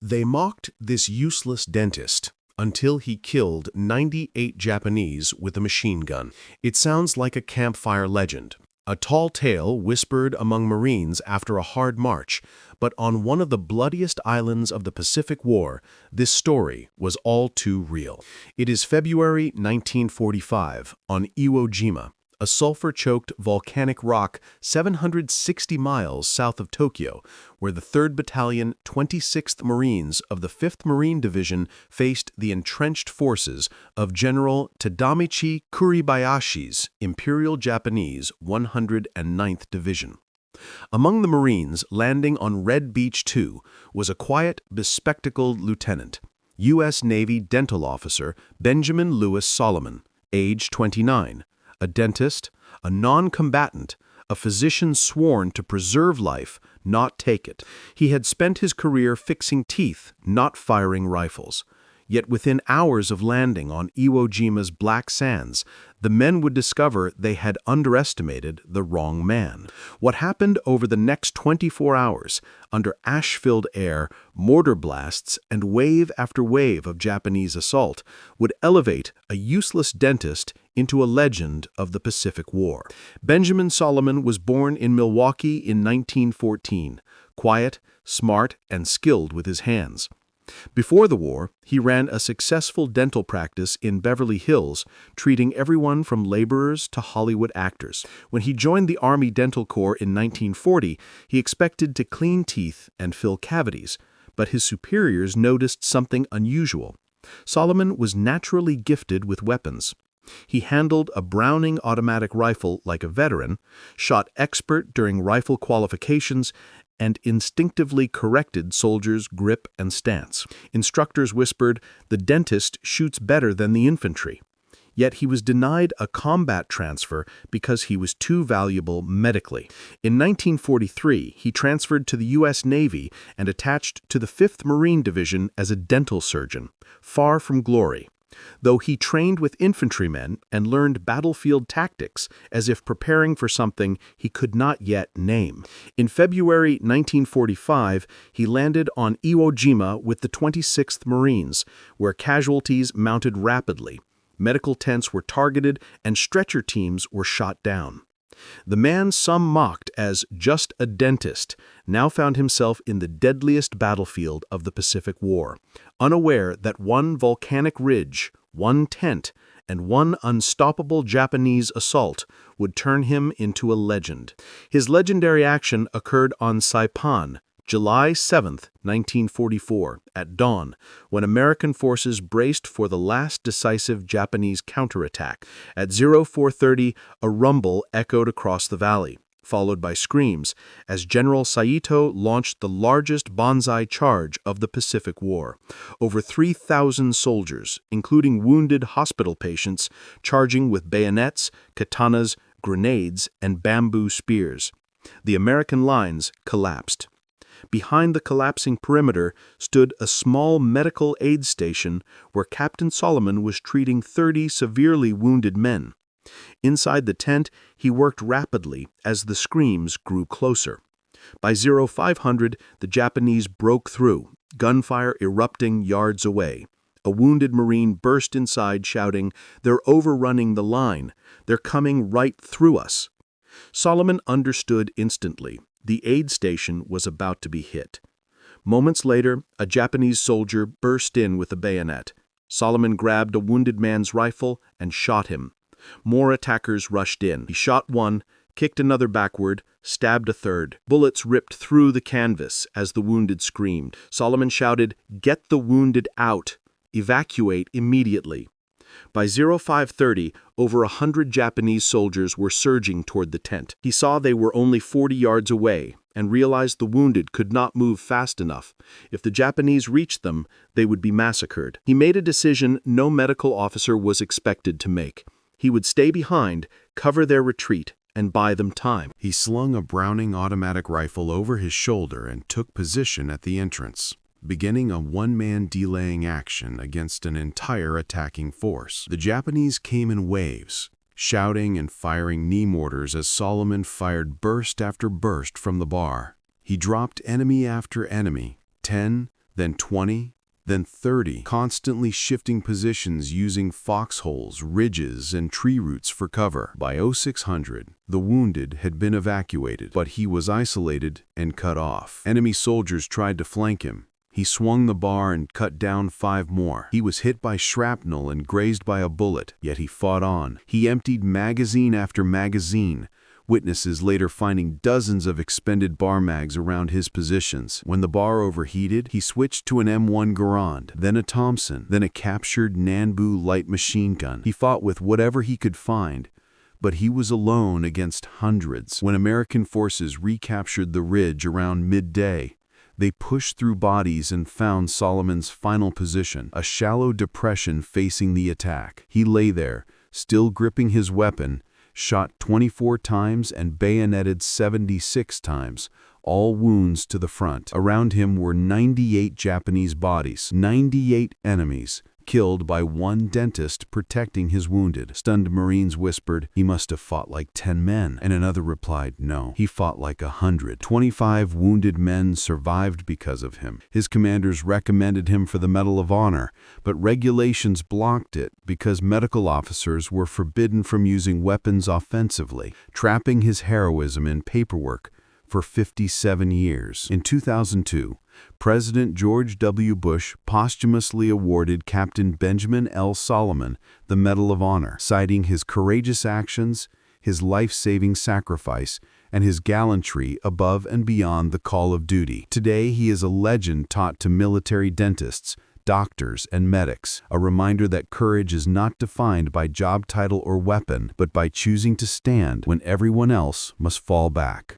They mocked this useless dentist until he killed 98 Japanese with a machine gun. It sounds like a campfire legend, a tall tale whispered among Marines after a hard march, but on one of the bloodiest islands of the Pacific War, this story was all too real. It is February 1945 on Iwo Jima, a sulfur-choked volcanic rock 760 miles south of Tokyo, where the 3rd Battalion, 26th Marines of the 5th Marine Division faced the entrenched forces of General Tadamichi Kuribayashi's Imperial Japanese 109th Division. Among the Marines landing on Red Beach 2 was a quiet, bespectacled lieutenant, U.S. Navy dental officer Benjamin Lewis Salomon, age 29, a dentist, a non-combatant, a physician sworn to preserve life, not take it. He had spent his career fixing teeth, not firing rifles. Yet within hours of landing on Iwo Jima's black sands, the men would discover they had underestimated the wrong man. What happened over the next 24 hours, under ash-filled air, mortar blasts, and wave after wave of Japanese assault, would elevate a useless dentist into a legend of the Pacific War. Benjamin Salomon was born in Milwaukee in 1914, quiet, smart, and skilled with his hands. Before the war, he ran a successful dental practice in Beverly Hills, treating everyone from laborers to Hollywood actors. When he joined the Army Dental Corps in 1940, he expected to clean teeth and fill cavities, but his superiors noticed something unusual. Salomon was naturally gifted with weapons. He handled a Browning automatic rifle like a veteran, shot expert during rifle qualifications, and instinctively corrected soldiers' grip and stance. Instructors whispered, "The dentist shoots better than the infantry." Yet he was denied a combat transfer because he was too valuable medically. In 1943, he transferred to the U.S. Navy and attached to the 5th Marine Division as a dental surgeon, far from glory. Though he trained with infantrymen and learned battlefield tactics as if preparing for something he could not yet name. In February 1945, he landed on Iwo Jima with the 26th Marines, where casualties mounted rapidly. Medical tents were targeted and stretcher teams were shot down. The man some mocked as just a dentist now found himself in the deadliest battlefield of the Pacific War, unaware that one volcanic ridge, one tent, and one unstoppable Japanese assault would turn him into a legend. His legendary action occurred on Saipan, July 7, 1944, at dawn, when American forces braced for the last decisive Japanese counterattack. At 0430, a rumble echoed across the valley, followed by screams, as General Saito launched the largest banzai charge of the Pacific War. Over 3,000 soldiers, including wounded hospital patients, charging with bayonets, katanas, grenades, and bamboo spears. The American lines collapsed. Behind the collapsing perimeter stood a small medical aid station where Captain Salomon was treating 30 severely wounded men. Inside the tent, he worked rapidly as the screams grew closer. By 0500, the Japanese broke through, gunfire erupting yards away. A wounded Marine burst inside shouting, "They're overrunning the line. They're coming right through us." Salomon understood instantly. The aid station was about to be hit. Moments later, a Japanese soldier burst in with a bayonet. Salomon grabbed a wounded man's rifle and shot him. More attackers rushed in. He shot one, kicked another backward, stabbed a third. Bullets ripped through the canvas as the wounded screamed. Salomon shouted, "Get the wounded out! Evacuate immediately!" By 0530, over 100 Japanese soldiers were surging toward the tent. He saw they were only 40 yards away and realized the wounded could not move fast enough. If the Japanese reached them, they would be massacred. He made a decision no medical officer was expected to make. He would stay behind, cover their retreat, and buy them time. He slung a Browning automatic rifle over his shoulder and took position at the entrance, beginning a one-man delaying action against an entire attacking force. The Japanese came in waves, shouting and firing knee mortars as Salomon fired burst after burst from the bar. He dropped enemy after enemy, 10, then 20, then 30, constantly shifting positions using foxholes, ridges, and tree roots for cover. By 0600, the wounded had been evacuated, but he was isolated and cut off. Enemy soldiers tried to flank him. He swung the bar and cut down 5 more. He was hit by shrapnel and grazed by a bullet, yet he fought on. He emptied magazine after magazine, witnesses later finding dozens of expended bar mags around his positions. When the bar overheated, he switched to an M1 Garand, then a Thompson, then a captured Nanbu light machine gun. He fought with whatever he could find, but he was alone against hundreds. When American forces recaptured the ridge around midday, they pushed through bodies and found Solomon's final position, a shallow depression facing the attack. He lay there, still gripping his weapon, shot 24 times and bayoneted 76 times, all wounds to the front. Around him were 98 Japanese bodies, 98 enemies, killed by one dentist protecting his wounded. Stunned Marines whispered, "He must have fought like 10 men," and another replied, "No, he fought like 100. 25 wounded men survived because of him. His commanders recommended him for the Medal of Honor, but regulations blocked it because medical officers were forbidden from using weapons offensively, trapping his heroism in paperwork for 57 years. In 2002, President George W. Bush posthumously awarded Captain Benjamin L. Salomon the Medal of Honor, citing his courageous actions, his life-saving sacrifice, and his gallantry above and beyond the call of duty. Today, he is a legend taught to military dentists, doctors, and medics, a reminder that courage is not defined by job title or weapon, but by choosing to stand when everyone else must fall back.